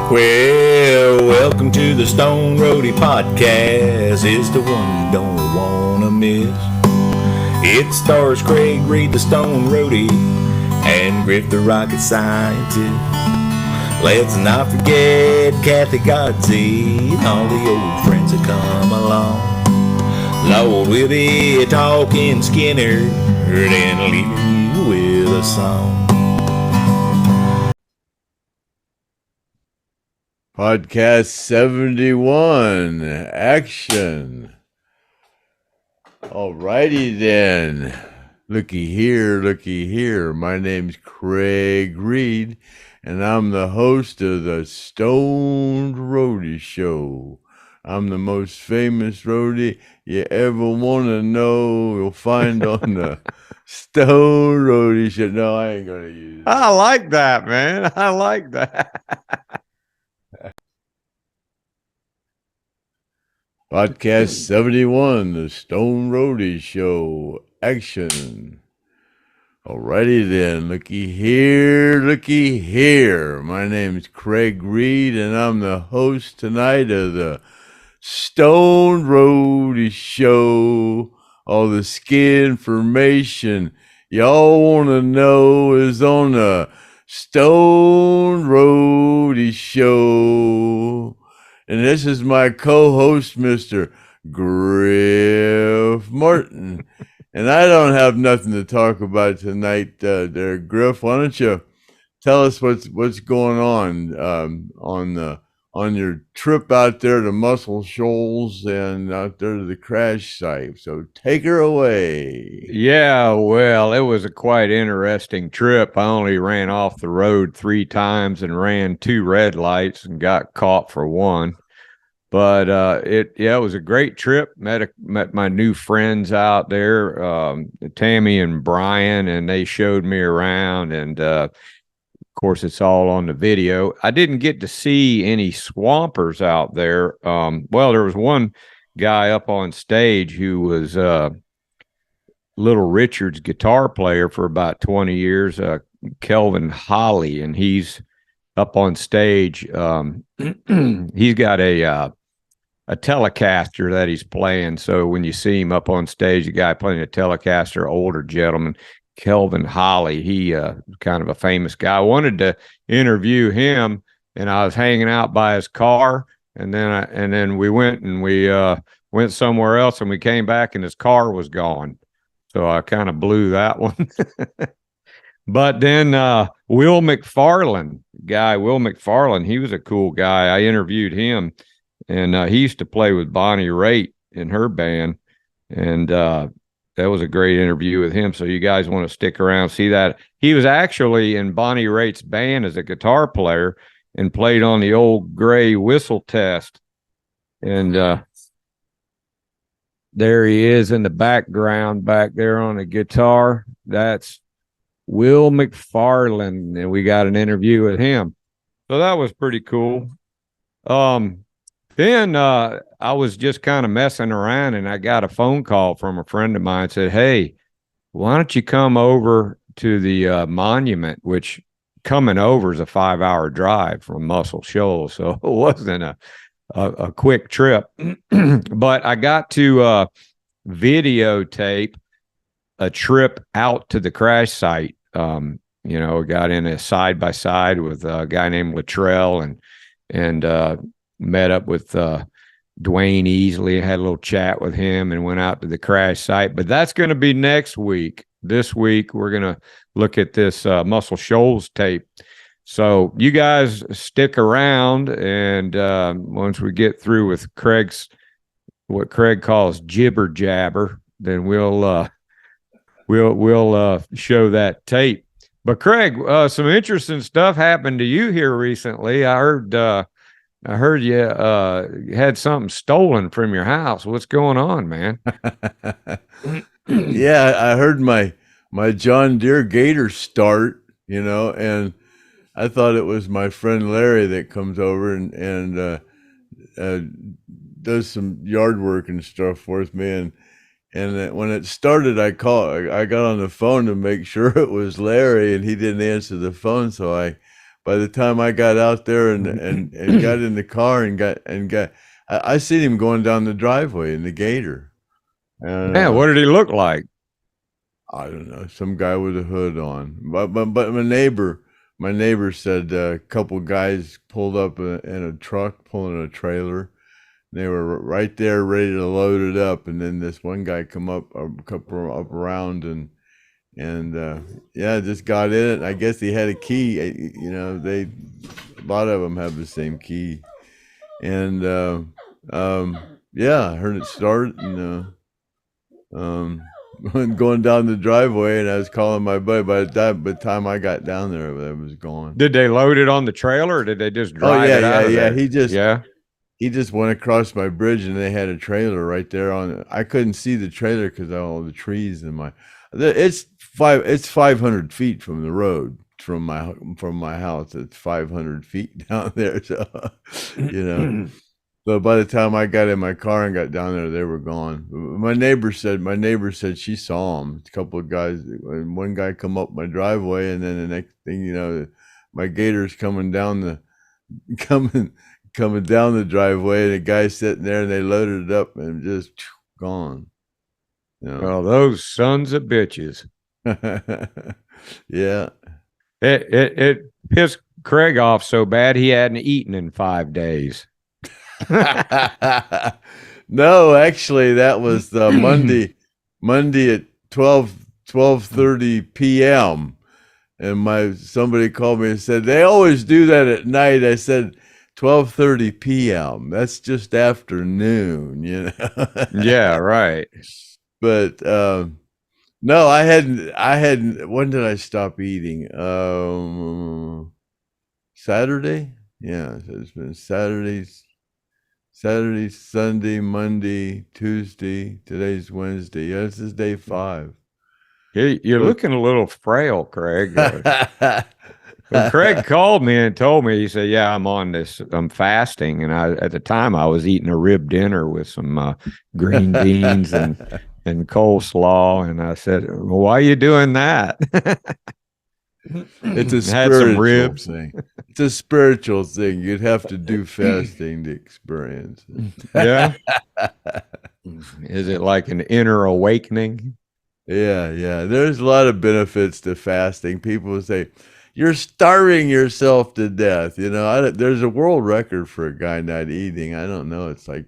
Well, welcome to the Stone Roadie podcast. It's the one you don't want to miss. It stars Craig Reed, the Stone Roadie, and Griff, the rocket scientist. Let's not forget Kathy Godsey and all the old friends that come along. Lord, we'll be talking Skinner and leaving you with a song. Podcast 71, action. Alrighty then. Looky here. My name's Craig Reed, and I'm the host of the Stoned Roadie Show. I'm the most famous roadie you ever want to know. You'll find on the Stone Roadie Show. No, I ain't going to use it. I like that, man. I like that. Podcast 71, the Stone Roadie Show, action. Alrighty then, looky here. My name's Craig Reed, and I'm the host tonight of the Stone Roadie Show. All the ski information y'all want to know is on the Stone Roadie Show. And this is my co-host, Mr. Griff Martin. And I don't have nothing to talk about tonight, there, Griff. Why don't you tell us what's going on your trip out there to Muscle Shoals and out there to the crash site? So take her away. Yeah, well, it was a quite interesting trip. I only ran off the road 3 times and ran 2 red lights and got caught for 1. But it was a great trip. Met my new friends out there, Tammy and Brian, and they showed me around. And of course, it's all on the video. I didn't get to see any swampers out there. Well, there was one guy up on stage who was Little Richard's guitar player for about 20 years, Kelvin Holly, and he's up on stage. He's got a Telecaster that he's playing. So when you see him up on stage, the guy playing a Telecaster, older gentleman, Kelvin Holly, he kind of a famous guy. I wanted to interview him, and I was hanging out by his car, and then we went somewhere else, and we came back, and his car was gone. So I kind of blew that one. But then Will McFarland, he was a cool guy. I interviewed him, and he used to play with Bonnie Raitt in her band, and that was a great interview with him. So you guys want to stick around, see that. He was actually in Bonnie Raitt's band as a guitar player and played on the old gray whistle test. And there he is in the background back there on the guitar. That's Will McFarland, and we got an interview with him. So that was pretty cool. Then I was just kind of messing around, and I got a phone call from a friend of mine, said, "Hey, why don't you come over to the monument?" Which coming over is a 5-hour drive from Muscle Shoals, so it wasn't a quick trip. But I got to videotape a trip out to the crash site. Got in a side-by-side with a guy named Luttrell and met up with Dwayne Easley, had a little chat with him, and went out to the crash site. But that's going to be next week. This week, we're going to look at this Muscle Shoals tape. So you guys stick around, and once we get through with what Craig calls jibber jabber, then we'll show that tape. But Craig, some interesting stuff happened to you here recently. I heard you had something stolen from your house. What's going on, man? Yeah, I heard my John Deere Gator start, and I thought it was my friend Larry that comes over and does some yard work and stuff for me. And when it started, I got on the phone to make sure it was Larry, and he didn't answer the phone. So I by the time I got out there and got in the car and got, I seen him going down the driveway in the Gator. And, Man, what did he look like? I don't know, some guy with a hood on. But my neighbor said a couple guys pulled up in a truck pulling a trailer. They were right there ready to load it up, and then this one guy come up around and just got in it. I guess he had a key. You know, a lot of them have the same key, and I heard it start and going down the driveway, and I was calling my buddy. By the time I got down there, it was gone. Did they load it on the trailer, or did they just drive it out of there? He just went across my bridge, and they had a trailer right there on it. I couldn't see the trailer because of all the trees in my. It's 500 feet from the road from my house. It's 500 feet down there, so you know. So by the time I got in my car and got down there, they were gone. My neighbor said she saw them. A couple of guys, one guy come up my driveway, and then the next thing you know, my Gator's coming down the driveway, and the guy's sitting there, and they loaded it up and just gone. You know? Well, those sons of bitches. Yeah. It pissed Craig off so bad he hadn't eaten in 5 days. No, actually, that was Monday at 12:30 p.m. And somebody called me and said they always do that at night. I said 12:30 p.m. That's just afternoon, you know. Yeah, right. But no, I hadn't. When did I stop eating? Saturday. Yeah, so it's been Saturday, Sunday, Monday, Tuesday. Today's Wednesday. Yeah, this is day 5. You're looking a little frail, Craig. When Craig called me and told me, he said, "Yeah, I'm fasting." And at the time I was eating a rib dinner with some green beans and coleslaw. And I said, "Well, why are you doing that?" It's a spiritual thing. It's a spiritual thing. You'd have to do fasting to experience it. Yeah. Is it like an inner awakening? Yeah. There's a lot of benefits to fasting. People say, you're starving yourself to death. You know, there's a world record for a guy not eating. I don't know. It's like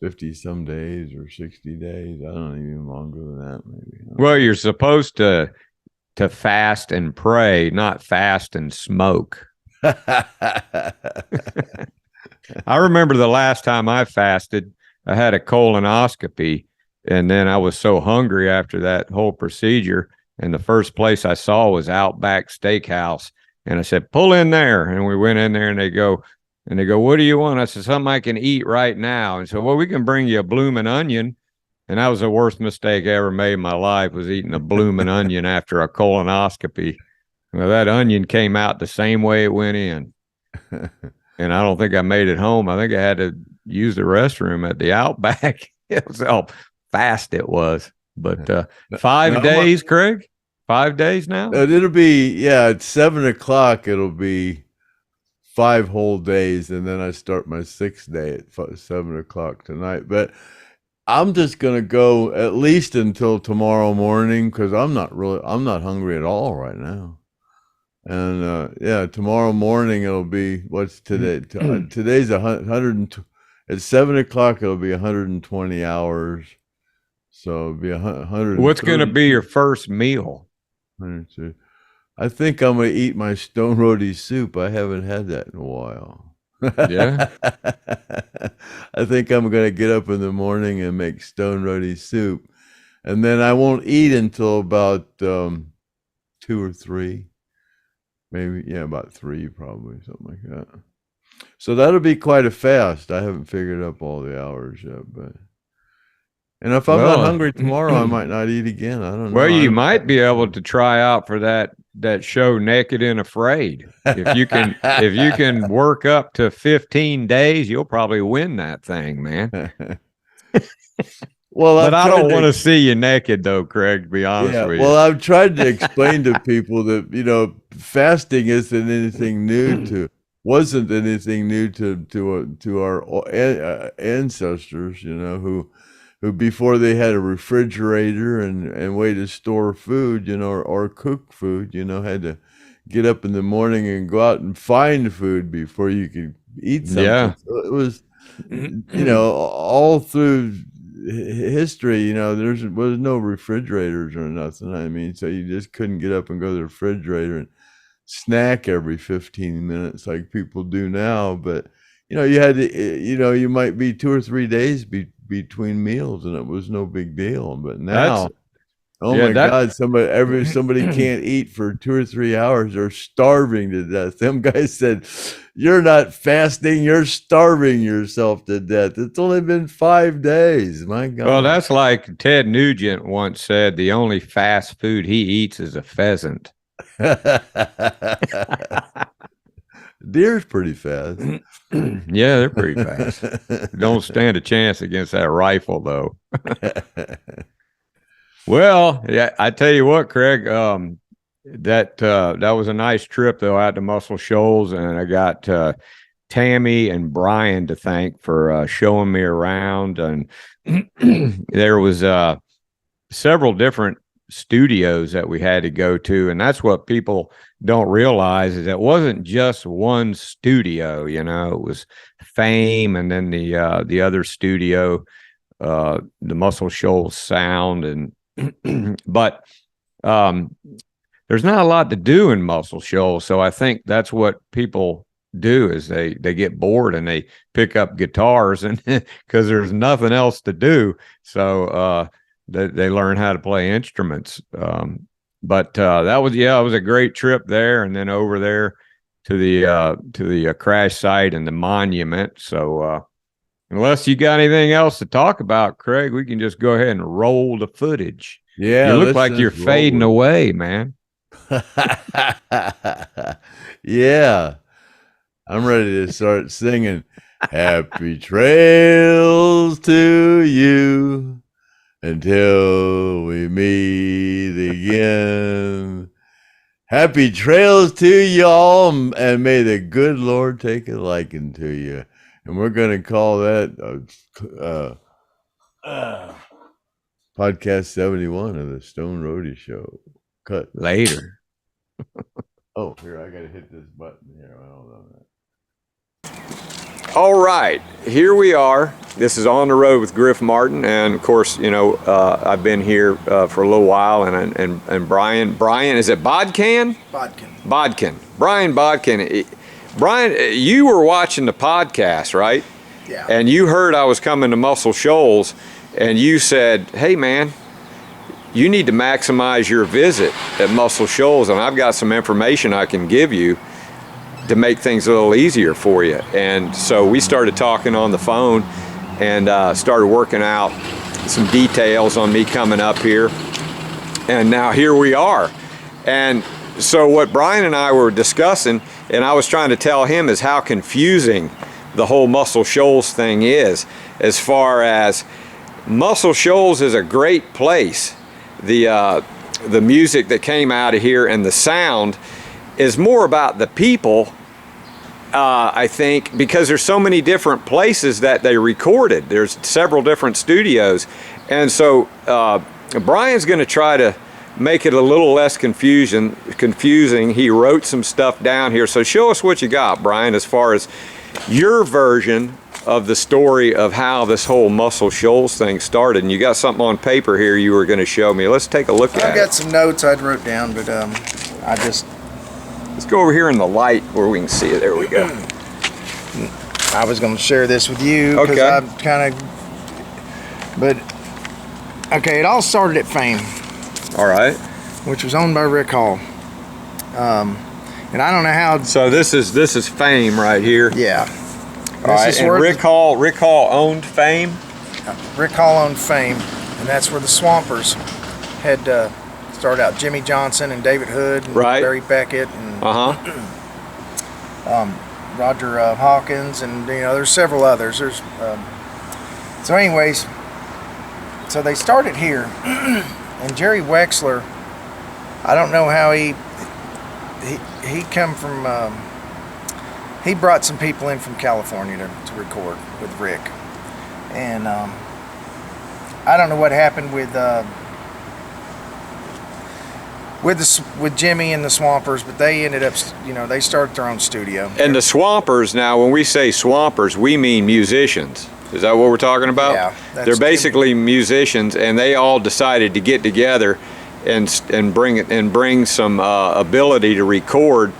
50 some days or 60 days. I don't know, even longer than that, maybe. Well, you're supposed to fast and pray, not fast and smoke. I remember the last time I fasted, I had a colonoscopy, and then I was so hungry after that whole procedure, and the first place I saw was Outback Steakhouse, and I said, "Pull in there," and we went in there, and they go, "What do you want?" I said, "Something I can eat right now." And so, "Well, we can bring you a blooming onion." And that was the worst mistake I ever made in my life, was eating a blooming onion after a colonoscopy. Well, that onion came out the same way it went in. And I don't think I made it home. I think I had to use the restroom at the Outback. It was how fast it was. But 5 days, Craig? 5 days now? It'll be, at 7 o'clock, it'll be 5 whole days. And then I start my 6th day at 7 o'clock tonight. But I'm just going to go at least until tomorrow morning, because I'm not hungry at all right now. And tomorrow morning it'll be, what's today? Today's 100. At 7 o'clock it'll be 120 hours. So it'll be 100. What's going to be your first meal? I think I'm going to eat my stone roadie soup. I haven't had that in a while. Yeah. I think I'm going to get up in the morning and make stone roadie soup, and then I won't eat until about 2 or 3, maybe. About 3 probably, something like that. So that'll be quite a fast. I haven't figured up all the hours yet, and if I'm not hungry tomorrow, I might not eat again. I don't know. Well, you might be able to try out for that show, Naked and Afraid. If you can work up to 15 days, you'll probably win that thing, man. Well, but I don't want to see you naked, though, Craig, to be honest with you. Well, I've tried to explain to people that, fasting wasn't anything new to our ancestors, who before they had a refrigerator and way to store food, or cook food, had to get up in the morning and go out and find food before you could eat something. Yeah. So it was, all through history, there was no refrigerators or nothing. I mean, so you just couldn't get up and go to the refrigerator and snack every 15 minutes like people do now. But, you had to, you might be 2 or 3 days between meals, and it was no big deal. But now, God, somebody can't eat for 2 or 3 hours. They're starving to death. Them guys said, "You're not fasting, you're starving yourself to death. It's only been 5 days." My God. Well, that's like Ted Nugent once said, the only fast food he eats is a pheasant. Deer's pretty fast. Yeah, they're pretty fast. Don't stand a chance against that rifle, though. Well, yeah, I tell you what, Craig, that was a nice trip, though, out to Muscle Shoals, and I got Tammy and Brian to thank for showing me around, and there was several different studios that we had to go to, and that's what people don't realize is it wasn't just one studio. It was Fame, and then the other studio, the Muscle Shoals Sound, and but there's not a lot to do in Muscle Shoals, so I think that's what people do is they get bored and they pick up guitars, and because there's nothing else to do, so they learn how to play instruments. But that was it was a great trip there, and then over there to the crash site and the monument. So unless you got anything else to talk about, Craig, we can just go ahead and roll the footage. Yeah, you look like you're fading away, man. Yeah, I'm ready to start singing "Happy Trails to You until we meet again. Happy trails to y'all, and may the good Lord take a liking to you." And we're going to call that podcast 71 of the Stone Roadie Show. Cut Later. Oh, here, I got to hit this button here. Hold on that. All right, here we are. This is On the Road with Griff Martin, and of course, I've been here for a little while, and Brian, is it Bodkin? Bodkin. Brian Bodkin. Brian, you were watching the podcast, right? Yeah. And you heard I was coming to Muscle Shoals, and you said, "Hey, man, you need to maximize your visit at Muscle Shoals, and I've got some information I can give you to make things a little easier for you." And so we started talking on the phone and started working out some details on me coming up here. And now here we are. And so what Brian and I were discussing, and I was trying to tell him, is how confusing the whole Muscle Shoals thing is. As far as Muscle Shoals is a great place. The music that came out of here and the sound is more about the people, I think, because there's so many different places that they recorded. There's several different studios. And so Brian's going to try to make it a little less confusing. He wrote some stuff down here. So show us what you got, Brian, as far as your version of the story of how this whole Muscle Shoals thing started. And you got something on paper here you were going to show me. Let's take a look at it. I've got some notes I'd wrote down, but Let's go over here in the light where we can see it. There we go. I was going to share this with you because Okay. I'm kind of, but okay, it all started at Fame, All right. which was owned by Rick Hall. And I don't know how. So this is Fame right here. Yeah. All right. And Rick Hall owned Fame. Rick Hall owned Fame, and that's where the Swampers had started out. Jimmy Johnson and David Hood, and Right. Barry Beckett, and Roger Hawkins, and there's several others. There's so anyways, so they started here, and Jerry Wexler, I don't know how he he come from he brought some people in from California to record with Rick, and I don't know what happened with Jimmy and the Swampers, but they ended up, they started their own studio. And the Swampers, now, when we say Swampers, we mean musicians. Is that what we're talking about? Yeah. They're basically musicians, and they all decided to get together and bring some ability to record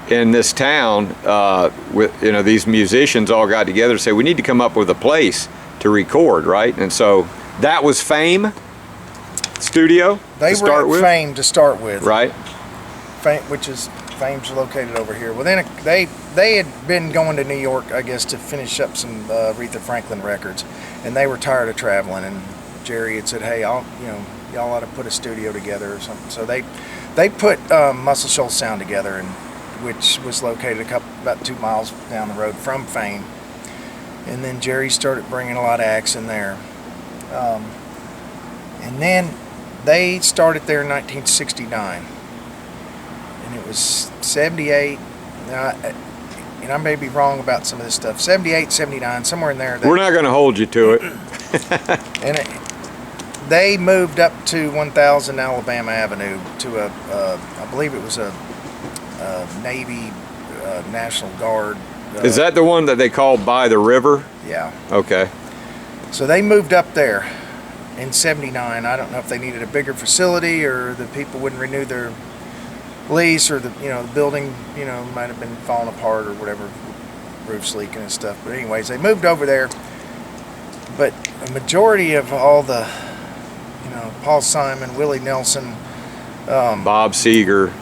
in this town. With these musicians all got together and say we need to come up with a place to record, right? And so that was Fame Studio. They were at Fame to start with, right? Fame's located over here. Well, then they had been going to New York, I guess, to finish up some Aretha Franklin records, and they were tired of traveling. And Jerry had said, "Hey, y'all ought to put a studio together or something." So they put Muscle Shoals Sound together, which was located about 2 miles down the road from Fame. And then Jerry started bringing a lot of acts in there, and then they started there in 1969. And it was 78, and I may be wrong about some of this stuff, 78, 79, somewhere in there. We're not going to hold you to it. And they moved up to 1000 Alabama Avenue to I believe it was a Navy National Guard. Is that the one that they call By the River? Yeah. Okay. So they moved up there in 79. I don't know if they needed a bigger facility or the people wouldn't renew their lease, or the building might have been falling apart or whatever, roofs leaking and stuff. But anyways, they moved over there. But a majority of all the Paul Simon, Willie Nelson, Bob Seger,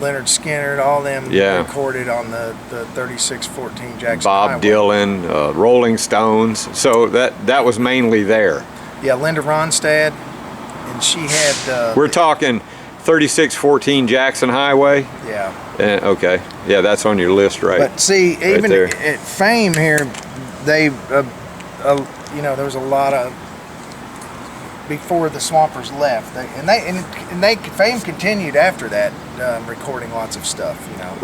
Leonard Skinner, all them recorded on the 3614 Jackson Bob Highway. Dylan, Rolling Stones. So that was mainly there. Yeah, Linda Ronstadt, and she had. We're talking 3614 Jackson Highway. Yeah. Okay. Yeah, that's on your list, right? But see, even there. at Fame here, they, there was a lot of before the Swampers left, Fame continued after that, recording lots of stuff.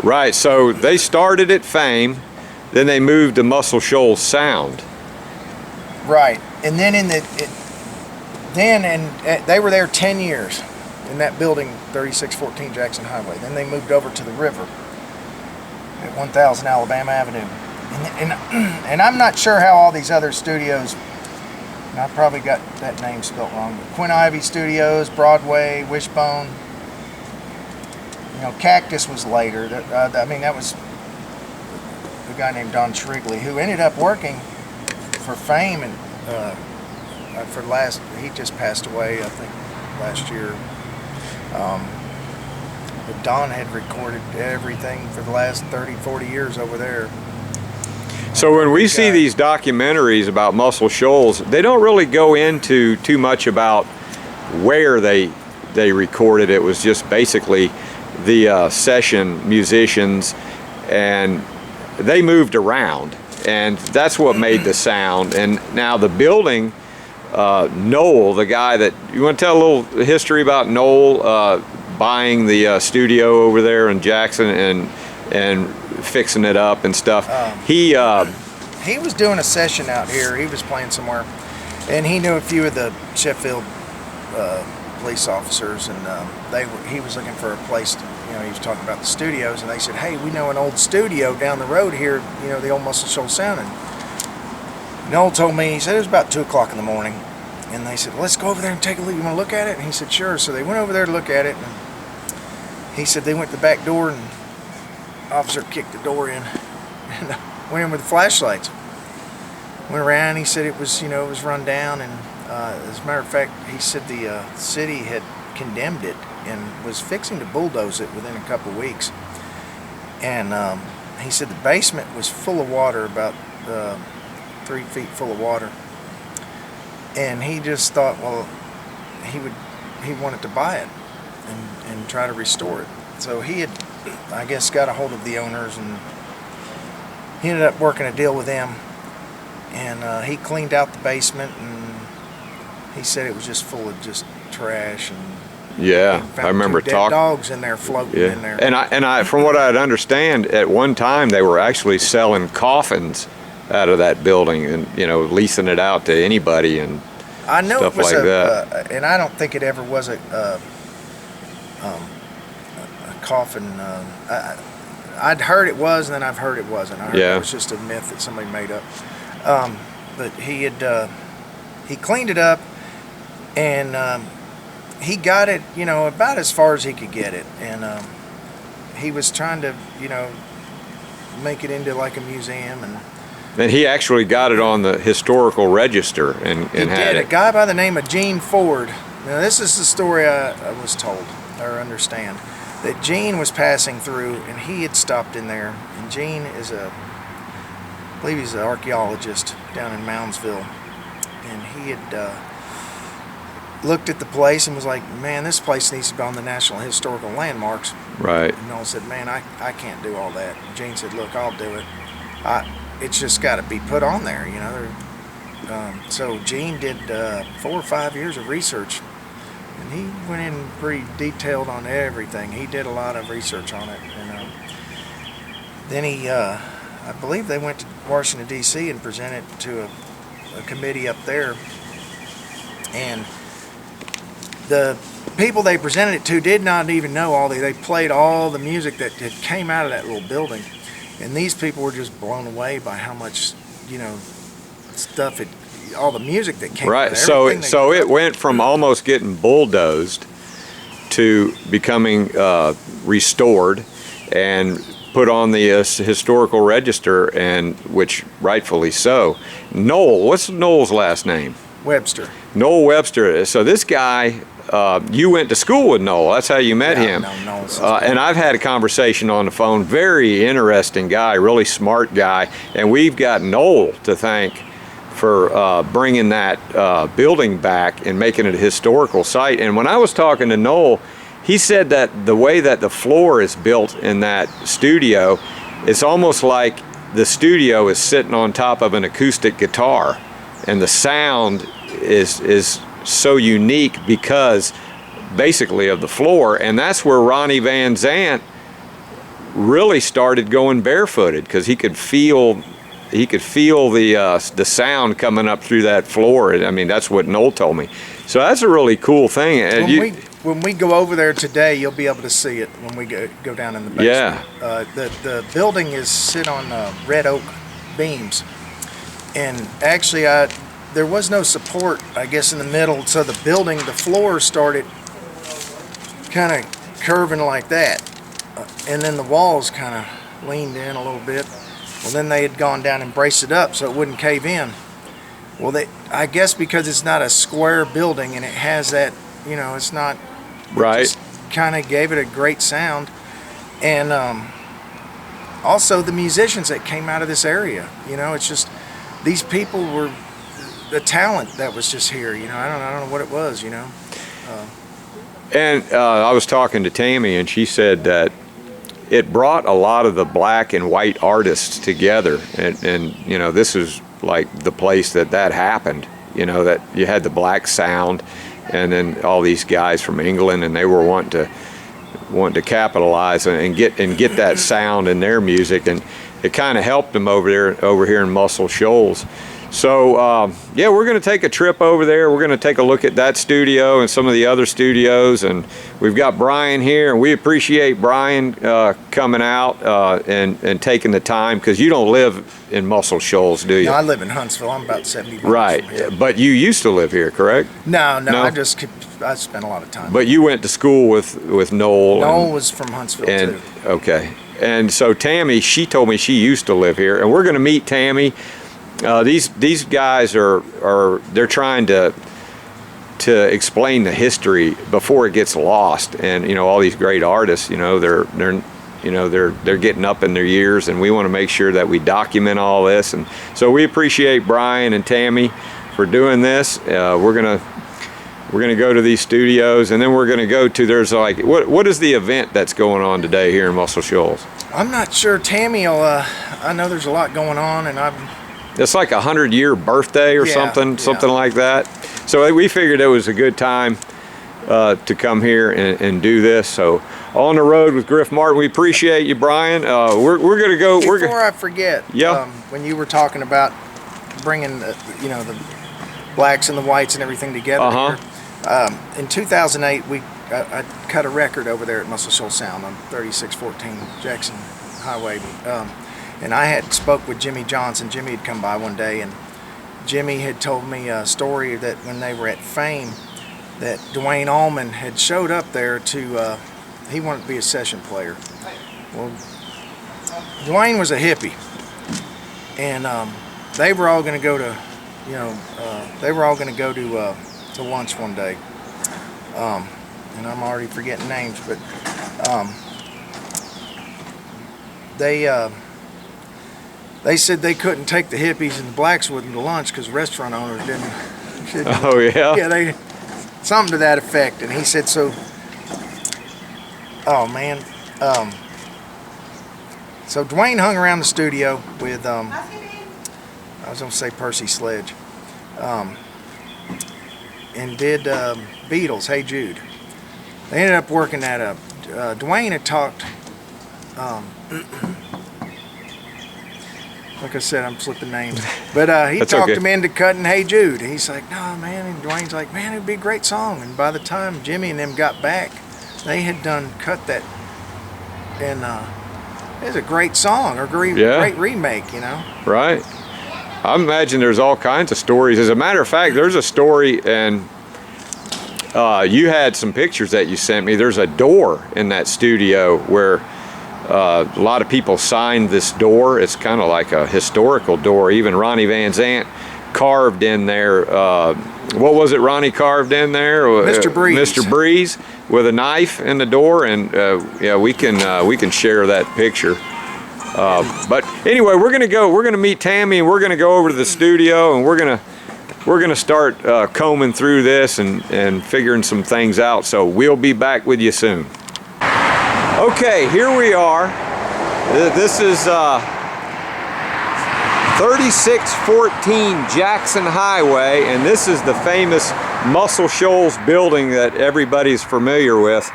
Right. So they started at Fame, then they moved to Muscle Shoals Sound. Right, and then they were there 10 years. In that building, 3614 Jackson Highway. Then they moved over to the river at 1000 Alabama Avenue. And I'm not sure how all these other studios, and I probably got that name spelt wrong, but Quinn Ivy Studios, Broadway, Wishbone, Cactus was later. That was a guy named Don Shrigley, who ended up working for Fame, and he just passed away, I think, last year. But Don had recorded everything for the last 30, 40 years over there. So when we see these documentaries about Muscle Shoals, they don't really go into too much about where they recorded. It was just basically the session musicians, and they moved around, and that's what made the sound. And now the building, Noel, the guy that, you want to tell a little history about Noel buying the studio over there in Jackson and fixing it up and stuff? He was doing a session out here. He was playing somewhere, and he knew a few of the Sheffield police officers, and he was looking for a place to, he was talking about the studios, and they said, "Hey, we know an old studio down the road here, the old Muscle Shoals Sound." And Noel told me, he said it was about 2 o'clock in the morning, and they said, "Well, let's go over there and take a look. You want to look at it?" And he said, "Sure." So they went over there to look at it, and he said they went to the back door, and the officer kicked the door in and went in with the flashlights. Went around. He said it was, it was run down, and as a matter of fact, he said the city had condemned it and was fixing to bulldoze it within a couple of weeks. And he said the basement was full of water, about 3 feet full of water. And he just thought, well, he wanted to buy it and try to restore it. So he had, I guess, got a hold of the owners, and he ended up working a deal with them. And he cleaned out the basement, and he said it was just full of just trash and Yeah, Found I remember 2 dead talking. dogs in there floating in there. And I, from what I understand, at one time they were actually selling coffins out of that building, and leasing it out to anybody and I know stuff it was like that. and I don't think it ever was a coffin. I'd heard it was, and then I've heard it wasn't. I heard it was just a myth that somebody made up. But he cleaned it up, and he got it, about as far as he could get it, and he was trying to, make it into like a museum, And he actually got it on the historical register and he had did. it. A guy by the name of Gene Ford. Now this is the story I was told or understand, that Gene was passing through and he had stopped in there. And Gene is I believe he's an archaeologist down in Moundsville, and he had looked at the place and was like, man, this place needs to be on the National Historical Landmarks. Right. And Noel said, man, I can't do all that. And Gene said, look, I'll do it. It's just got to be put on there, So Gene did 4 or 5 years of research, and he went in pretty detailed on everything. He did a lot of research on it, and then he, I believe they went to Washington, D.C. and presented it to a committee up there, and the people they presented it to did not even know they played all the music that came out of that little building. And these people were just blown away by how much, stuff all the music that came. Right. So it went from almost getting bulldozed to becoming restored and put on the historical register, and which rightfully so. Noel, what's Noel's last name? Webster. Noel Webster. So this guy. You went to school with Noel. That's how you met him. And I've had a conversation on the phone. Very interesting guy, really smart guy. And we've got Noel to thank for bringing that building back and making it a historical site. And when I was talking to Noel, he said that the way that the floor is built in that studio, it's almost like the studio is sitting on top of an acoustic guitar, and the sound is so unique because basically of the floor. And that's where Ronnie Van Zant really started going barefooted, because he could feel the sound coming up through that floor. I mean, that's what Noel told me. So that's a really cool thing. And when we go over there today, you'll be able to see it when we go down in the basement. Yeah. The building is sit on red oak beams, and actually there was no support, I guess, in the middle, so the floor started kind of curving like that, and then the walls kind of leaned in a little bit. Well, then they had gone down and braced it up so it wouldn't cave in. Well, I guess because it's not a square building and it has that, it's not right. Kind of gave it a great sound, and also the musicians that came out of this area. It's just these people were the talent that was just here. I don't know what it was. And I was talking to Tammy, and she said that it brought a lot of the black and white artists together, and this is like the place that happened. That you had the black sound, and then all these guys from England, and they were wanting to capitalize and get that sound in their music, and it kind of helped them over here in Muscle Shoals. So we're going to take a trip over there. We're going to take a look at that studio and some of the other studios, and we've got Brian here, and we appreciate Brian coming out and taking the time, because you don't live in Muscle Shoals, do you? No, I live in Huntsville. I'm about 70 miles right, from here. But you used to live here, correct? No, I spent a lot of time. But you went to school with Noel. Noel was from Huntsville too. Okay, and so Tammy, she told me she used to live here, and we're going to meet Tammy. These guys they're trying to explain the history before it gets lost, and all these great artists, they're getting up in their years, and we want to make sure that we document all this. And so we appreciate Brian and Tammy for doing this. We're gonna go to these studios, and then we're gonna go to what is the event that's going on today here in Muscle Shoals? I'm not sure. Tammy I know there's a lot going on, and it's like a 100-year birthday or something like that. So we figured it was a good time to come here and do this. So on the road with Griff Martin, we appreciate you, Brian. We're gonna go. Before I forget, yeah. When you were talking about bringing the blacks and the whites and everything together here, in 2008 I cut a record over there at Muscle Shoals Sound on 3614 Jackson Highway, and I had spoke with Jimmy Johnson. Jimmy had come by one day, and Jimmy had told me a story that when they were at Fame, that Dwayne Allman had showed up there to, he wanted to be a session player. Well, Dwayne was a hippie, and they were all going to go to, to lunch one day. And I'm already forgetting names, but they said they couldn't take the hippies and the blacks with them to lunch because restaurant owners didn't. Oh yeah. Yeah, something to that effect. And he said so. Oh man. So Dwayne hung around the studio with I was gonna say Percy Sledge, and did Beatles, Hey Jude. They ended up working that up. Dwayne had talked, like I said, I'm flipping names, but he talked him into cutting Hey Jude. He's like, no man, and Dwayne's like, man, it'd be a great song. And by the time Jimmy and them got back, they had cut that, and it was a great song, or great remake, Right. I imagine there's all kinds of stories. As a matter of fact, there's a story, and you had some pictures that you sent me. There's a door in that studio where a lot of people signed this door. It's kind of like a historical door. Even Ronnie Van Zant carved in there. What was it Ronnie carved in there? Mr. Breeze. Mr. Breeze with a knife in the door, and yeah, we can share that picture. But anyway, we're gonna meet Tammy, and we're gonna go over to the studio, and we're gonna start combing through this and figuring some things out. So we'll be back with you soon. Okay, here we are. This is 3614 Jackson Highway, and this is the famous Muscle Shoals building that everybody's familiar with.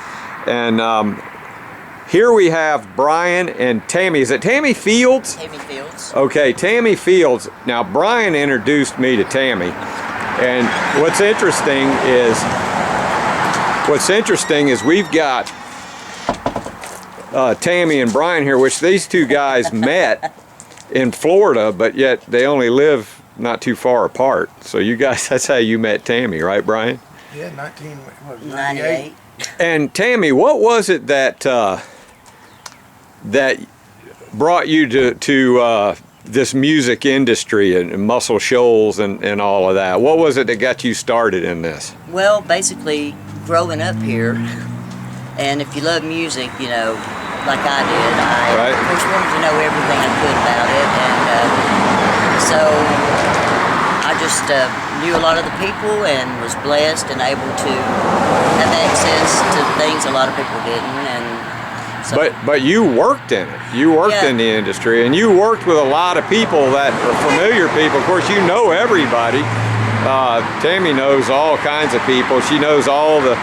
And here we have Brian and Tammy. Is it Tammy Fields? Tammy Fields. Okay, Tammy Fields. Now, Brian introduced me to Tammy. And what's interesting is we've got Tammy and Brian here, which these two guys met in Florida, but yet they only live not too far apart. So you guys, that's how you met Tammy, right, Brian? Yeah, 1998. And Tammy, what was it that that brought you to this music industry and Muscle Shoals and all of that? What was it that got you started in this? Well, basically, growing up here, and if you love music, like I did, I of course wanted to know everything I could about it, and so I just knew a lot of the people and was blessed and able to have access to things a lot of people didn't. And so, but you worked in it. You worked in the industry, and you worked with a lot of people that are familiar people. Of course, you know everybody. Tammy knows all kinds of people. She knows all the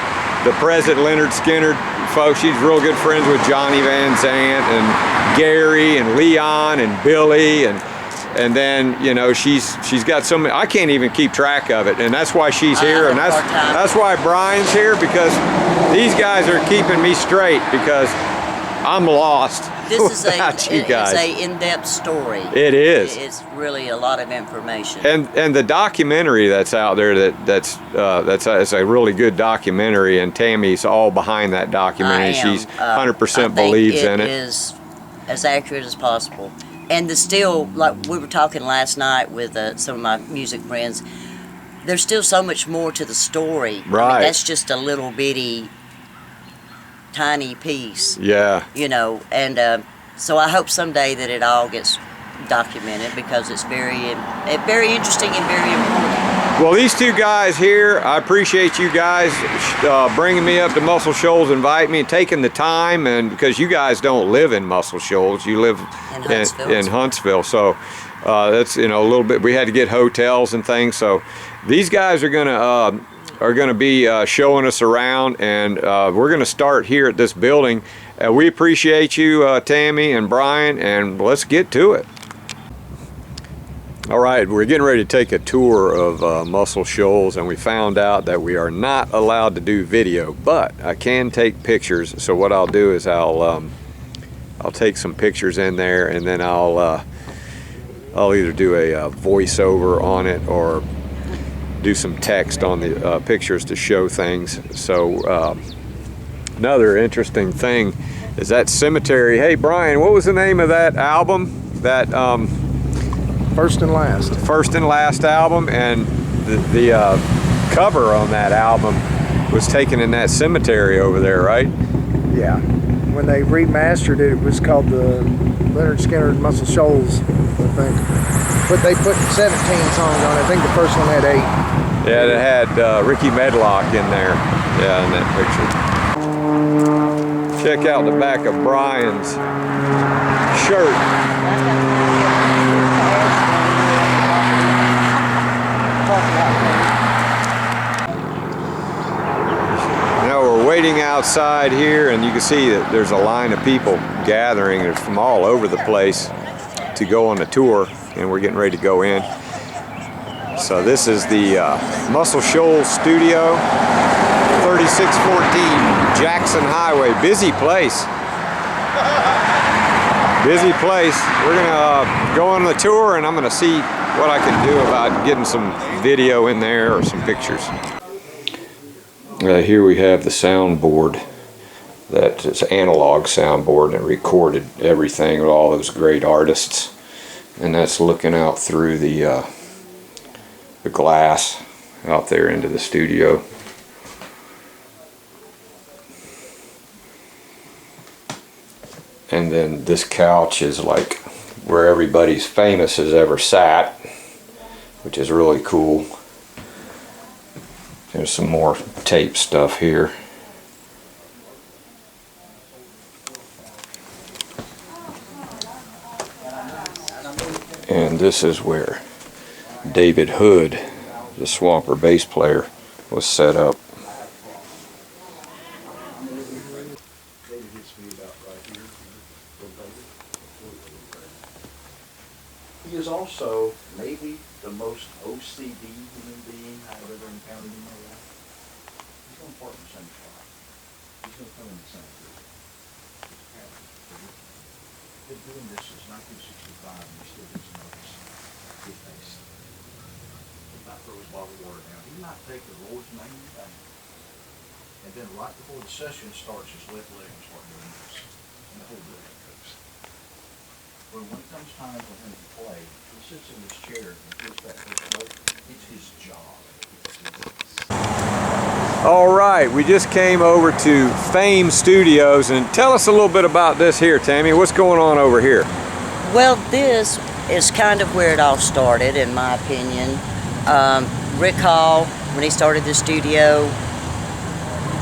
President Leonard Skinner folks. She's real good friends with Johnny Van Zant and Gary and Leon and Billy, and then she's got so many, I can't even keep track of it, and that's why she's here, and that's why Brian's here, because these guys are keeping me straight, because I'm lost. This is you guys. It's a in-depth story. It is. It's really a lot of information. And the documentary that's out there that's a really good documentary, and Tammy's all behind that documentary. She's 100% believes in it. It is as accurate as possible. And like we were talking last night with some of my music friends, there's still so much more to the story. Right. I mean, that's just a little bitty, tiny piece. Yeah. And so I hope someday that it all gets documented, because it's very interesting and very important. Well, these two guys here, I appreciate you guys bringing me up to Muscle Shoals, inviting me, and taking the time, and because you guys don't live in Muscle Shoals, you live in Huntsville. So that's a little bit. We had to get hotels and things. So these guys are gonna are going to be showing us around, and we're going to start here at this building. We appreciate you, Tammy and Brian, and let's get to it. All right, we're getting ready to take a tour of Muscle Shoals, and we found out that we are not allowed to do video, but I can take pictures. So what I'll do is I'll take some pictures in there, and then I'll either do a voiceover on it or do some text on the pictures to show things. So another interesting thing is that cemetery. Hey Brian, what was the name of that album? That First and Last. First and Last album, and the cover on that album was taken in that cemetery over there, right? Yeah. When they remastered it, it was called the Leonard Skinner Muscle Shoals, I think. But they put 17 songs on it. I think the first one had 8. Yeah, it had Ricky Medlock in there. Yeah, in that picture. Check out the back of Brian's shirt. Now we're waiting outside here, and you can see that there's a line of people gathering. They're from all over the place to go on the tour, and we're getting ready to go in. So this is the Muscle Shoals Studio, 3614 Jackson Highway. Busy place. Busy place. We're gonna go on the tour, and I'm gonna see what I can do about getting some video in there or some pictures. Here we have the soundboard. That's an analog soundboard, and it recorded everything with all those great artists. And that's looking out through the glass out there into the studio. And then this couch is like where everybody's famous has ever sat, which is really cool. There's some more tape stuff here. And this is where David Hood, the Swamper bass player, was set up. He is also maybe the most OCD human being I've ever encountered in my life. He's going to park in the same spot. He's going to come in the same group. He's been doing this since 1965, and he still gets noticed. His face. He might throw his bottle of water down. He might take the Lord's name in vain. And then right before the session starts, his left leg will start doing this. And the whole building goes. But when it comes time for him to play, he sits in his chair and puts that first note. It's his job. All right, we just came over to Fame Studios, and tell us a little bit about this here, Tammy. What's going on over here? Well, this is kind of where it all started, in my opinion. Rick Hall, when he started the studio,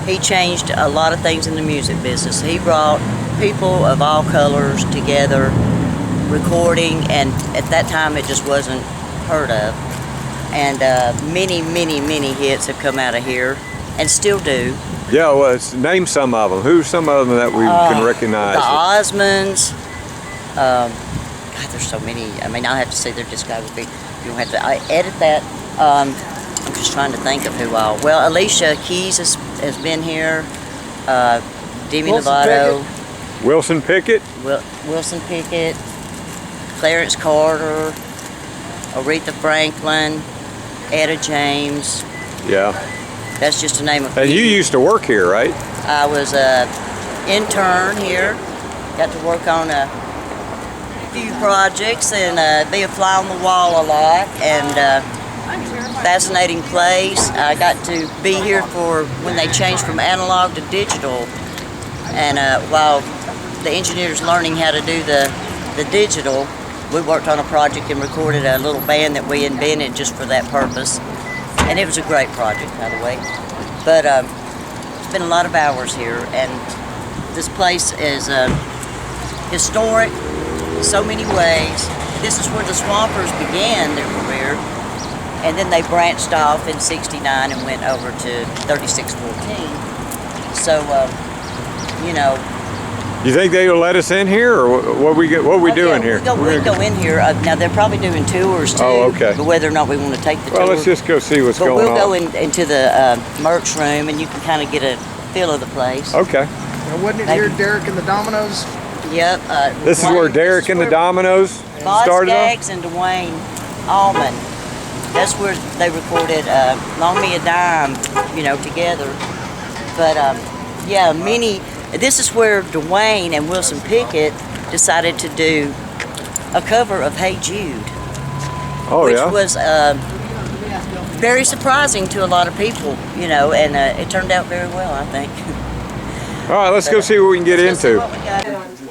he changed a lot of things in the music business. He brought people of all colors together, recording, and at that time it just wasn't heard of. And many hits have come out of here, and still do. Yeah, well, name some of them. Who's some of them that we can recognize? The Osmonds. God, there's so many. I mean, I'll have to say their discography. You don't have to. I edit that. I'm just trying to think of who all. Well, Alicia Keys has been here. Demi Lovato. Wilson Pickett. Wilson Pickett. Clarence Carter. Aretha Franklin. Etta James. Yeah. That's just to name a few. And you used to work here, right? I was an intern here. Got to work on a few projects and be a fly on the wall a lot. And fascinating place. I got to be here for when they changed from analog to digital. And while the engineers learning how to do the digital, we worked on a project and recorded a little band that we invented just for that purpose. And it was a great project, by the way. But spent a lot of hours here, and this place is historic in so many ways. This is where the Swampers began their career, And then they branched off in '69 and went over to 3614. So, you know. You think they'll let us in here, or what we doing here? We go in here. Now they're probably doing tours too. Oh, okay. But whether or not we want to take the tour. Well, let's just go see what's but going we'll on. go into the merch room, and you can kind of get a feel of the place. Okay. Now, wasn't it here, Derek and the Dominoes? Yep. This is where Derek and the Dominoes started off? Skaggs and Dwayne Allman. That's where they recorded Loan Me a Dime, you know, together. But yeah, this is where Dwayne and Wilson Pickett decided to do a cover of Hey Jude. Oh, which yeah? was very surprising to a lot of people, you know, and it turned out very well, I think. All right, let's go see what we can get into. What we got.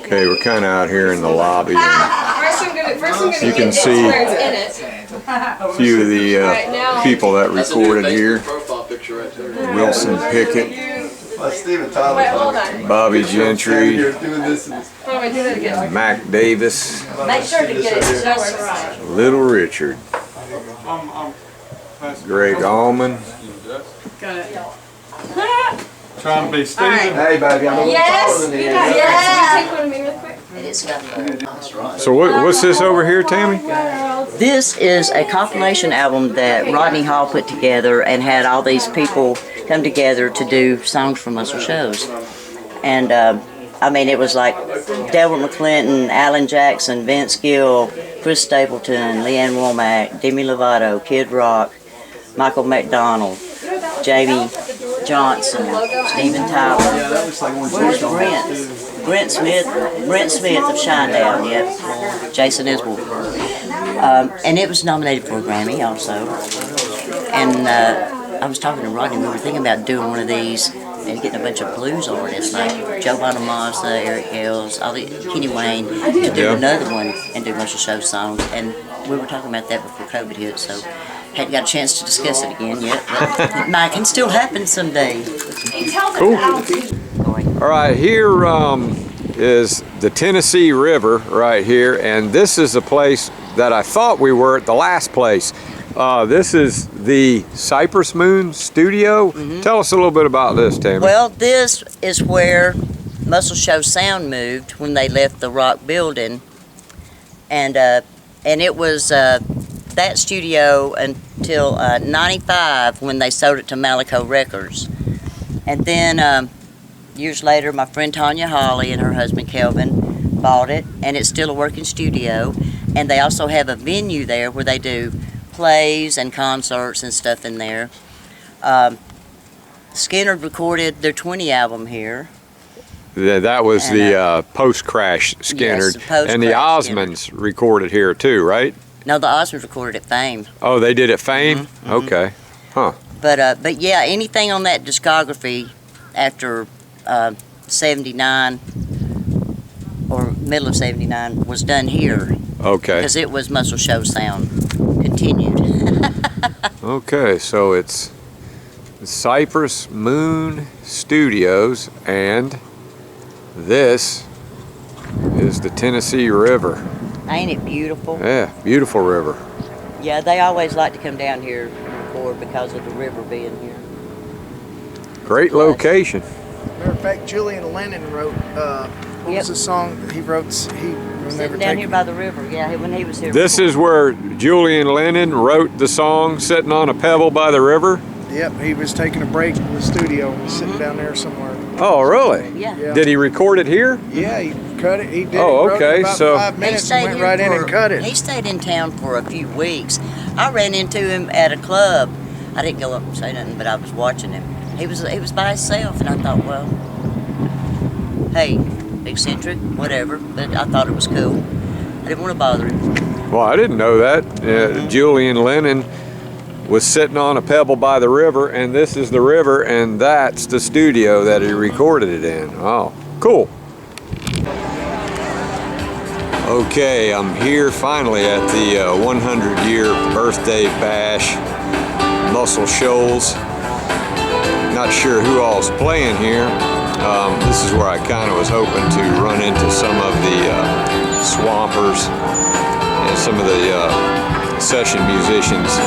Okay, we're kind of out here in the lobby. You can see a few of the people that recorded here. Wilson Pickett, Bobby Gentry, Mac Davis, Make sure to get it just right. Little Richard, Greg Allman. Got it. Trying to be Steven. Hey, baby, I'm Yes. Yes. Can you take one of me real quick? And it's got So what's this over here, Tammy? This is a compilation album that Rodney Hall put together and had all these people come together to do songs from Muscle Shoals. And I mean, it was like Delbert McClinton, Alan Jackson, Vince Gill, Chris Stapleton, Leanne Womack, Demi Lovato, Kid Rock, Michael McDonald, Jamie Johnson, Stephen Tyler. Where's Brent? Brent Smith of Shinedown, yep. Jason Isbell. And it was nominated for a Grammy also. And I was talking to Rodney, we were thinking about doing one of these and getting a bunch of blues artists like Joe Bonamassa, Eric Hells, Kenny Wayne, to do another one and do Muscle Shoals songs. And we were talking about that before COVID hit, so hadn't got a chance to discuss it again yet, but it might can still happen someday. Cool. All right, here is the Tennessee River right here, and this is the place that I thought we were at the last place. This is the Cypress Moon Studio. Tell us a little bit about this, Tammy. Well, this is where Muscle Shoals Sound moved when they left the Rock building, and it was that studio until '95 when they sold it to Malico Records, and then years later, my friend Tanya Hawley and her husband Kelvin bought it, and it's still a working studio. And they also have a venue there where they do plays and concerts and stuff in there. Skinner recorded their 20 album here. Yeah, that was the post-crash Skinner, Yes, post-crash and the Osmonds recorded here too, right? No, the Osmonds recorded at Fame. Oh, they did at Fame? Okay. Huh. But yeah, anything on that discography after 79 or middle of 79 was done here. Okay. Because it was Muscle Shoals Sound continued. Okay, so it's the Cypress Moon Studios, and this is the Tennessee River. Ain't it beautiful? Yeah, beautiful river. Yeah, they always like to come down here and record because of the river being here. Great location. Matter of fact, Julian Lennon wrote, what was the song that he wrote? Sitting down here by the river, yeah, when he was here. This is where Julian Lennon wrote the song Sitting on a Pebble by the River? Yep, he was taking a break in the studio and was sitting down there somewhere. Oh, really? Yeah. Yeah. Did he record it here? Yeah, he cut it. He did. Oh, He wrote it okay, about so- 5 He minutes stayed and went here right in and cut it. He stayed in town for a few weeks. I ran into him at a club. I didn't go up and say nothing, but I was watching him. He was by himself, and I thought, well, hey, eccentric, whatever. But I thought it was cool. I didn't want to bother him. Well, I didn't know that. Julian Lennon was sitting on a pebble by the river, and this is the river, and that's the studio that he recorded it in. Oh, cool. Okay, I'm here finally at the 100-year birthday bash, Muscle Shoals. Not sure who all's playing here. This is where I kind of was hoping to run into some of the Swampers and some of the session musicians.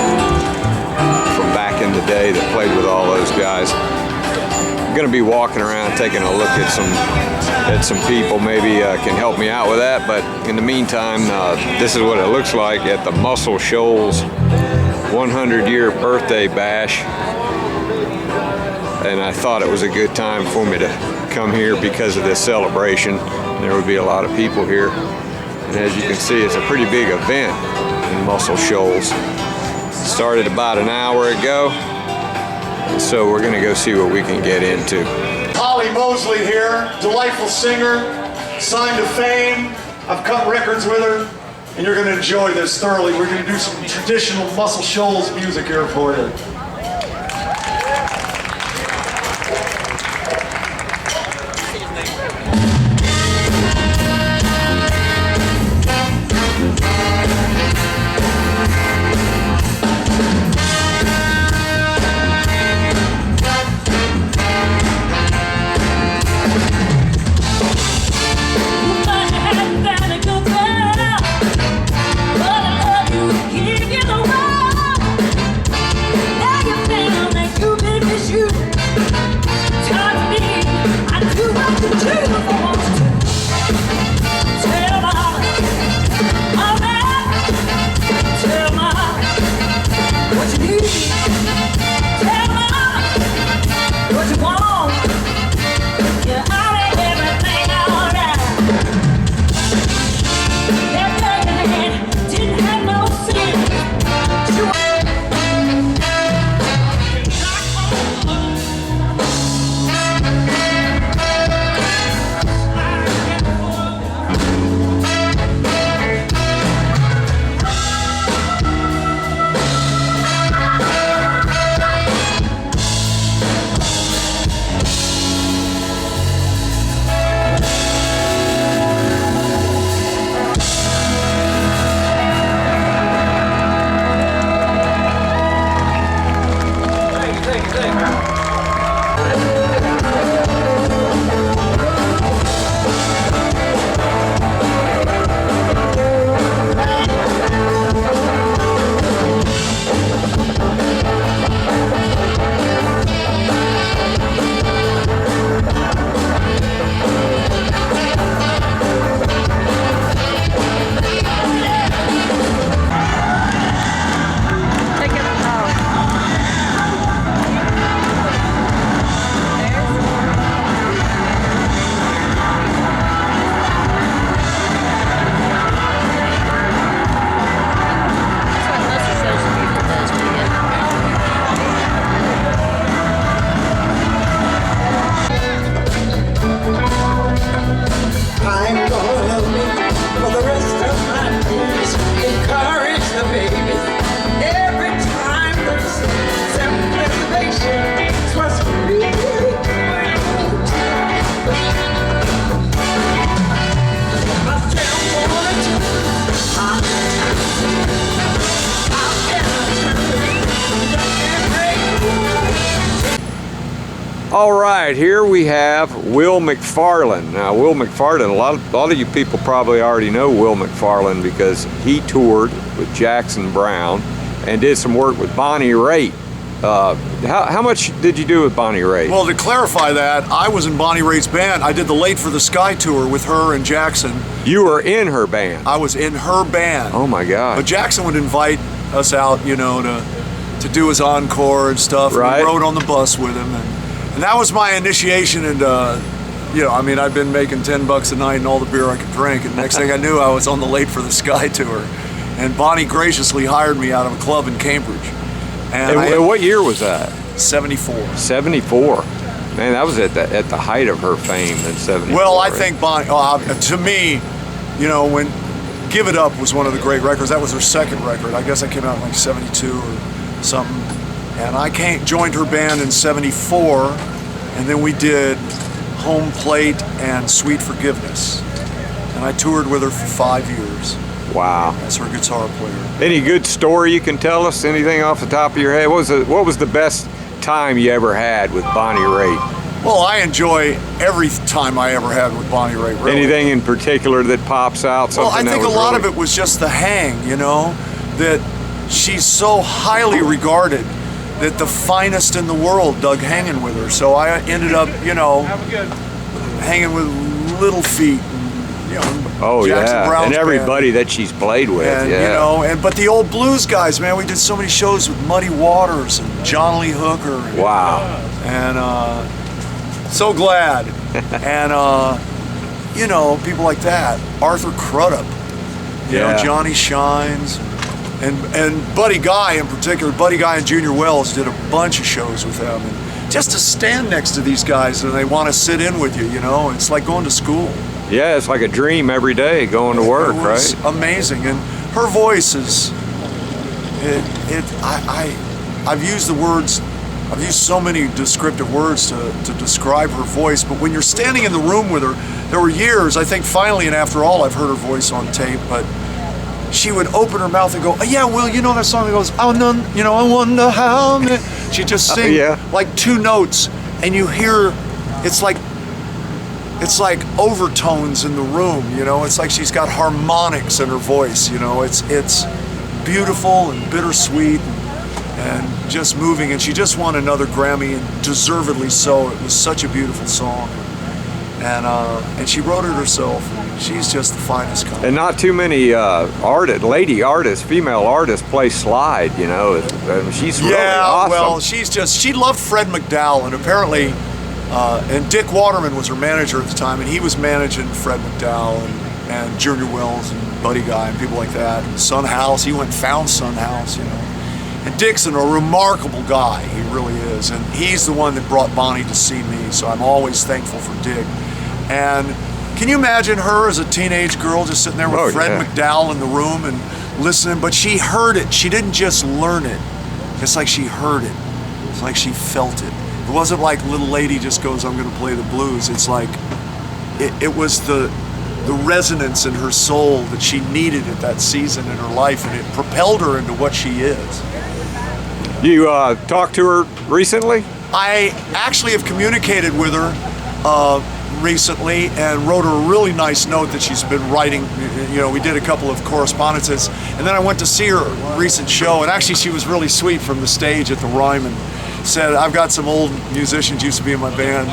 from back in the day that played with all those guys. I'm going to be walking around taking a look at some people. Maybe can help me out with that. But in the meantime, this is what it looks like at the Muscle Shoals 100-year birthday bash. And I thought it was a good time for me to come here because of this celebration. There would be a lot of people here. And as you can see, it's a pretty big event in Muscle Shoals. Started about an hour ago. So we're gonna go see what we can get into. Holly Mosley here, delightful singer, signed to fame. I've cut records with her, and you're gonna enjoy this thoroughly. We're gonna do some traditional Muscle Shoals music here for you. All right, here we have Will McFarland. Now, Will McFarland, a lot of you people probably already know Will McFarland because he toured with Jackson Browne and did some work with Bonnie Raitt. How much did you do with Bonnie Raitt? Well, to clarify that, I was in Bonnie Raitt's band. I did the Late for the Sky tour with her and Jackson. You were in her band? I was in her band. Oh my God. But Jackson would invite us out, you know, to do his encore and stuff. Right. And we rode on the bus with him. And that was my initiation into, you know, I mean, I'd been making $10 a night and all the beer I could drink. And next thing I knew, I was on the Late for the Sky tour. And Bonnie graciously hired me out of a club in Cambridge. And what year was that? 74. 74. Man, that was at the height of her fame in 74. Well, I think Bonnie, to me, you know, when Give It Up was one of the great records. That was her second record. I guess I came out in like 72 or something. And I joined her band in 74, and then we did Home Plate and Sweet Forgiveness. And I toured with her for 5 years. Wow. As her guitar player. Any good story you can tell us? Anything off the top of your head? What was the best time you ever had with Bonnie Raitt? Well, I enjoy every time I ever had with Bonnie Raitt. Really. Anything in particular that pops out? Well, I think a lot of it was just the hang, you know, that she's so highly regarded that the finest in the world dug hanging with her. So I ended up, hanging with Little Feat, Jackson Brown's and everybody band. that she's played with. And but the old blues guys, man, we did so many shows with Muddy Waters and John Lee Hooker. Wow. And so glad. And people like that. Arthur Crudup, Johnny Shines, and Buddy Guy in particular. Buddy Guy and Junior Wells did a bunch of shows with them. And just to stand next to these guys and they want to sit in with you, it's like going to school. Yeah, it's like a dream every day going to work, It was right? amazing. And her voice is, I've used so many descriptive words to describe her voice, but when you're standing in the room with her, there were years, I think finally and after all, I've heard her voice on tape, but she would open her mouth and go, yeah, Will, you know that song that goes, I wonder how many. She'd just sing like 2 notes, and you hear, it's like overtones in the room, it's like she's got harmonics in her voice, it's beautiful and bittersweet and just moving, and she just won another Grammy, and deservedly so. It was such a beautiful song, and she wrote it herself. She's just the finest kind. And not too many lady artists, female artists play slide, she's really awesome. Well, she loved Fred McDowell, and apparently, and Dick Waterman was her manager at the time, and he was managing Fred McDowell and Junior Wells and Buddy Guy and people like that. And Son House, he went and found Son House, And Dick's a remarkable guy, he really is. And he's the one that brought Bonnie to see me, so I'm always thankful for Dick. And can you imagine her as a teenage girl just sitting there with Fred McDowell in the room and listening? But she heard it. She didn't just learn it. It's like she heard it. It's like she felt it. It wasn't like little lady just goes, I'm going to play the blues. It's like it was the resonance in her soul that she needed at that season in her life, and it propelled her into what she is. You talked to her recently? I actually have communicated with her recently and wrote her a really nice note that she's been writing. We did a couple of correspondences, and then I went to see her at a recent show, and actually she was really sweet from the stage at the Ryman. Said, I've got some old musicians used to be in my band.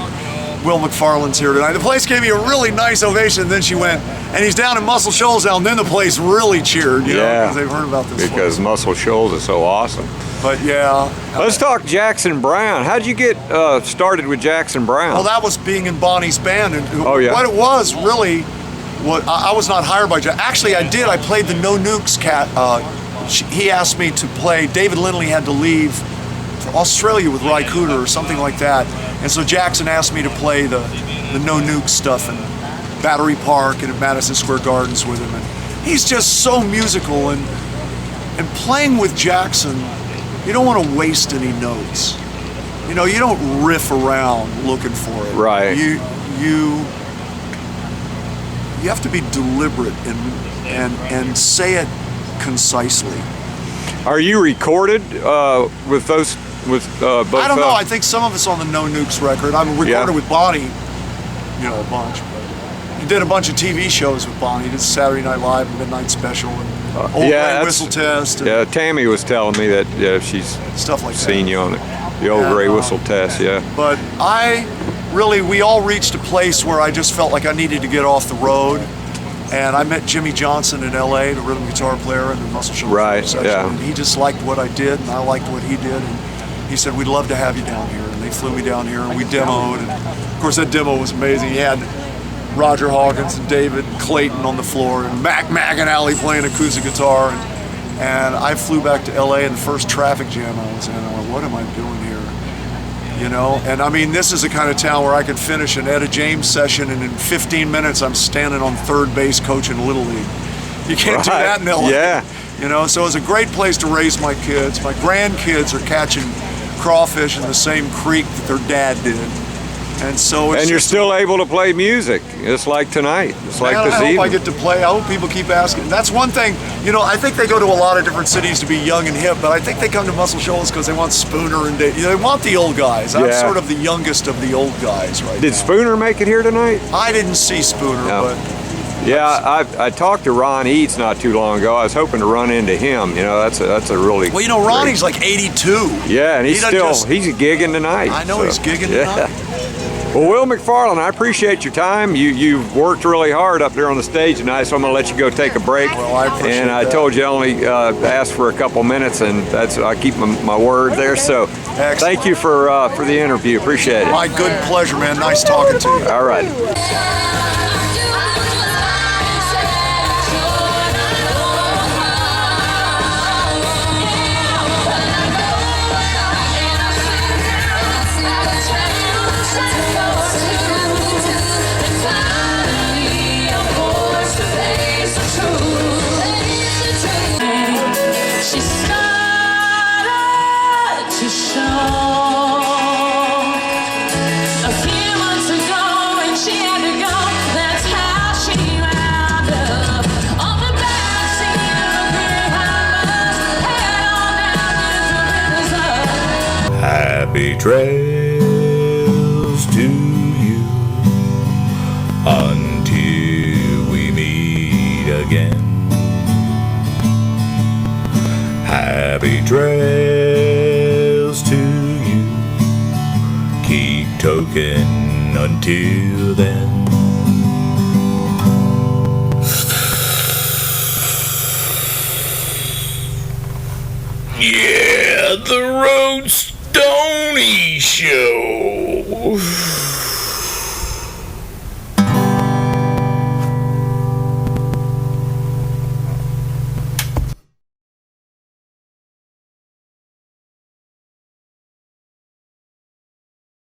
Will McFarland's here tonight. The place gave me a really nice ovation, and then she went, and he's down in Muscle Shoals now, and then the place really cheered, because they've heard about this because place. Muscle Shoals is so awesome. But let's talk Jackson Brown. How'd you get started with Jackson Brown? Well, that was being in Bonnie's band, and what it was really, I was not hired by Jack. Actually, I did. I played the No Nukes cat. He asked me to play. David Lindley had to leave for Australia with Ry Cooder or something like that, and so Jackson asked me to play the No Nukes stuff in Battery Park and at Madison Square Gardens with him. And he's just so musical, and playing with Jackson, you don't want to waste any notes. You don't riff around looking for it. Right. You have to be deliberate and say it concisely. Are you recorded with those? Both? I don't know. I think some of it's on the No Nukes record. I'm recorded with Bonnie, a bunch. He did a bunch of TV shows with Bonnie. He did Saturday Night Live, Midnight Special, and Old Gray Whistle Test. And Tammy was telling me that she's stuff like seen that. you on it. The Old Gray Whistle Test, But we all reached a place where I just felt like I needed to get off the road. And I met Jimmy Johnson in L.A., the rhythm guitar player in the Muscle Shoals section. And he just liked what I did, and I liked what he did. And he said, we'd love to have you down here. And they flew me down here, and we demoed. And of course, that demo was amazing. He had Roger Hawkins and David Clayton on the floor, and Mac McAnally playing acoustic guitar. And I flew back to L.A., and the first traffic jam I was in, I went, what am I doing here? And I mean, this is the kind of town where I could finish an Etta James session, and in 15 minutes, I'm standing on third base coaching Little League. You can't do that in LA. Yeah. So it was a great place to raise my kids. My grandkids are catching crawfish in the same creek that their dad did. And so it's you're still able to play music. It's like tonight. It's like this evening. I hope I get to play. I hope people keep asking. That's one thing. I think they go to a lot of different cities to be young and hip, but I think they come to Muscle Shoals because they want Spooner and Dave. They want the old guys. I'm sort of the youngest of the old guys right now. Did Spooner make it here tonight? I didn't see Spooner, but Yeah, I talked to Ron Eads not too long ago. I was hoping to run into him. You know, that's a really Well, you know, Ronnie's like 82. Yeah, and he's He doesn't he's gigging tonight. I know so, he's gigging yeah. tonight. Well, Will McFarland, I appreciate your time. You've worked really hard up there on the stage tonight, so I'm gonna let you go take a break. Well, I appreciate And I that. told you I only asked for a couple minutes, and I keep my word there. So, Excellent. thank you for the interview. Appreciate it. My good pleasure, man. Nice talking to you. All right. She started to show a few months ago, and she had to go. That's how she wound up on the backseat of a Greyhound bus, head on down to the riverside. Happy trails to you until we meet again. Happy trails to you. Keep token until then. Yeah, the Road Stony Show.